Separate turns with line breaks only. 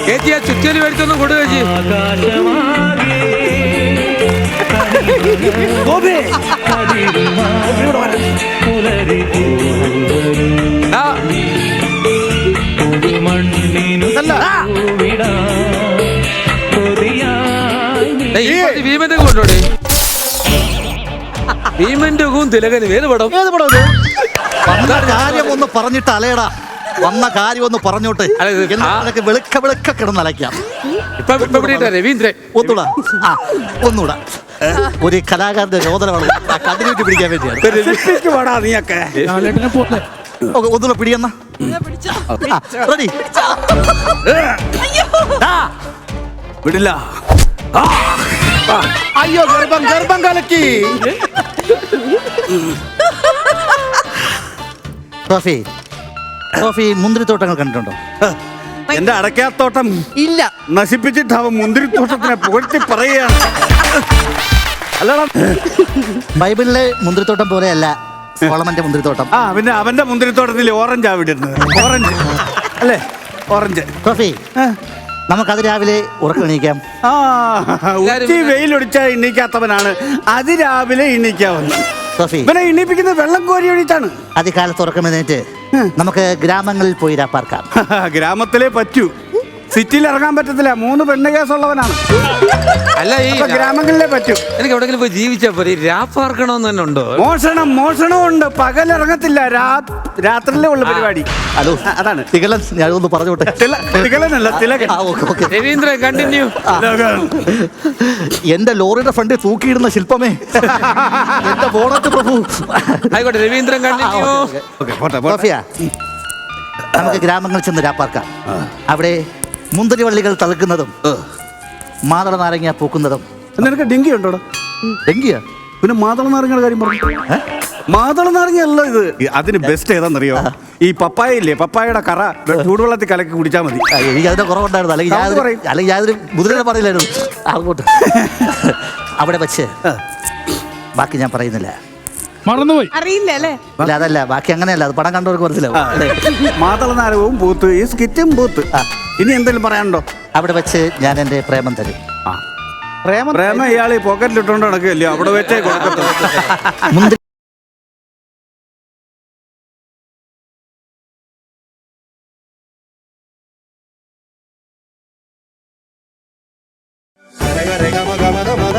ചേച്ചി ആ ചുറ്റലി മേടിച്ചൊന്നും കൊടു ചേച്ചി. ഭീമന്റെ കൊണ്ടോടെ ഭീമന്റെ തിലകന് ഏത് പടം?
വന്ന കാര്യം ഒന്ന് പറഞ്ഞിട്ട് അലയടാ, വന്ന കാര്യം ഒന്ന് പറഞ്ഞോട്ടെ. വെളുക്ക വെളുക്ക കിടന്നലയ്ക്കാം.
രവീന്ദ്രൻ
ഒന്നൂടാ, ഒന്നൂടാ. ഒരു കലാകാരന്റെ രോദനമാണ് കണ്ടിന്യൂറ്റി പിടിക്കാൻ വേണ്ടിയാണ്. ഒന്നുകൂടെ പിടിയെന്ന റെഡി.
വിടില്ല.
അയ്യോ, ഗർഭം ഗർഭം കലക്കി. സോഫി, സോഫി മുന്തിരിത്തോട്ടങ്ങൾ കണ്ടിട്ടുണ്ടോ?
എന്റെ അടയ്ക്കാത്തോട്ടം
ഇല്ല,
നശിപ്പിച്ചിട്ട് അവൻ മുന്തിരിത്തോട്ടത്തിനെ പുകഴ്ത്തി പറയുകയാണ്. അല്ലടാ,
ബൈബിളിലെ മുന്തിരിത്തോട്ടം പോലെയല്ല സോളമന്റെ മുന്തിരിത്തോട്ടം.
പിന്നെ അവന്റെ മുന്തിരിത്തോട്ടത്തിൽ ഓറഞ്ച് ആവിടുന്നത്. ഓറഞ്ച് അല്ലേ? ഓറഞ്ച്.
സോഫി, നമുക്കത് രാവിലെ ഉറക്കണീക്കാം.
ഉച്ചി വെയിലൊടിച്ചാൽ എണ്ണീക്കാത്തവനാണ് അതിരാവിലെ എണ്ണീക്കാവുന്നത്.
സോഫി,
ഇവനെ എണ്ണീപ്പിക്കുന്നത് വെള്ളം കോരി ഒഴിച്ചാണ്.
അതികാലത്ത് ഉറക്കമെഴുന്നേറ്റ് നമുക്ക് ഗ്രാമങ്ങളിൽ പോയി രാപ്പാർക്കാം.
ഗ്രാമത്തിലേ പറ്റൂ, സിറ്റിയിൽ ഇറങ്ങാൻ പറ്റത്തില്ല. 3 പെണ്ണ് കേസുള്ളവനാണ്.
അല്ല, ഈ
ഗ്രാമങ്ങളിലേ പറ്റൂ.
എനിക്ക് എവിടെങ്കിലും പോയി ജീവിച്ചാ പോലെ രാപ്പാർക്കണമെന്ന് തന്നെ ഉണ്ടോ?
മോഷണവും ഉണ്ട്. പകലിറങ്ങത്തില്ല, രാത്രിയിലേ ഉള്ള പരിപാടി.
ഹലോ,
അതാണ്
തികലൻ. ഞാനൊന്ന് പറഞ്ഞോട്ടെ.
തികലനല്ല, തിലകൻ.
രവീന്ദ്രൻ കണ്ടിന്യൂ.
എന്റെ ലോറിയുടെ ഫ്രണ്ടിൽ തൂക്കിയിടുന്ന ശില്പമേ, എന്റെ ബോണറ്റ് പ്രഭു.
ആയിക്കോട്ടെ, രവീന്ദ്രൻ കണ്ടിന്യൂ.
നമുക്ക് ഗ്രാമങ്ങളിൽ ചെന്ന് രാപ്പാർക്കാം. അവിടെ മുന്തിരിവള്ളികൾ തളിക്കുന്നതും മാതള നാരങ്ങ പൂക്കുന്നതും.
നിനക്ക് ഡെങ്കി ഉണ്ടോടാ?
ഡെങ്കിയാ?
പിന്നെ മാതള നാരങ്ങയുടെ കാര്യം പറഞ്ഞു. മാതള നാരങ്ങ അല്ല ഇത്. അതിന് ബെസ്റ്റ് ഏതാണെന്നറിയോ? ഈ പപ്പായ ഇല്ലേ, പപ്പായയുടെ കറ ചൂടുവെള്ളത്തിൽ കലക്കി കുടിച്ചാൽ മതി.
എനിക്ക് അതിന്റെ കുറവുണ്ടായിരുന്നു. അല്ലെങ്കിൽ ഞാനൊരു മുതിരെ പറയില്ലായിരുന്നു. അങ്ങോട്ട് അവിടെ വെച്ച് ബാക്കി ഞാൻ പറയുന്നില്ല.
മറന്നുപോയി,
അറിയില്ല അല്ലേ?
അല്ല, അതല്ല, ബാക്കി അങ്ങനെയല്ല. അത് പടം കണ്ടവർക്ക് മനസ്സിലാവും.
മാതള നാരകവും പൂത്ത്, ഈ സ്കിറ്റും പൂത്ത്. ഇനി എന്തെങ്കിലും പറയാനുണ്ടോ?
അവിടെ വെച്ച് ഞാൻ എന്റെ പ്രേമം തരും.
പ്രേമം ഇയാൾ ഈ പോക്കറ്റിലിട്ടോണ്ട് നടക്കുകയല്ലോ, അവിടെ വെച്ചേ കൊടുക്കത്തുള്ളൂ.
മുന്തിരി
Rega, rega, maga, maga, maga.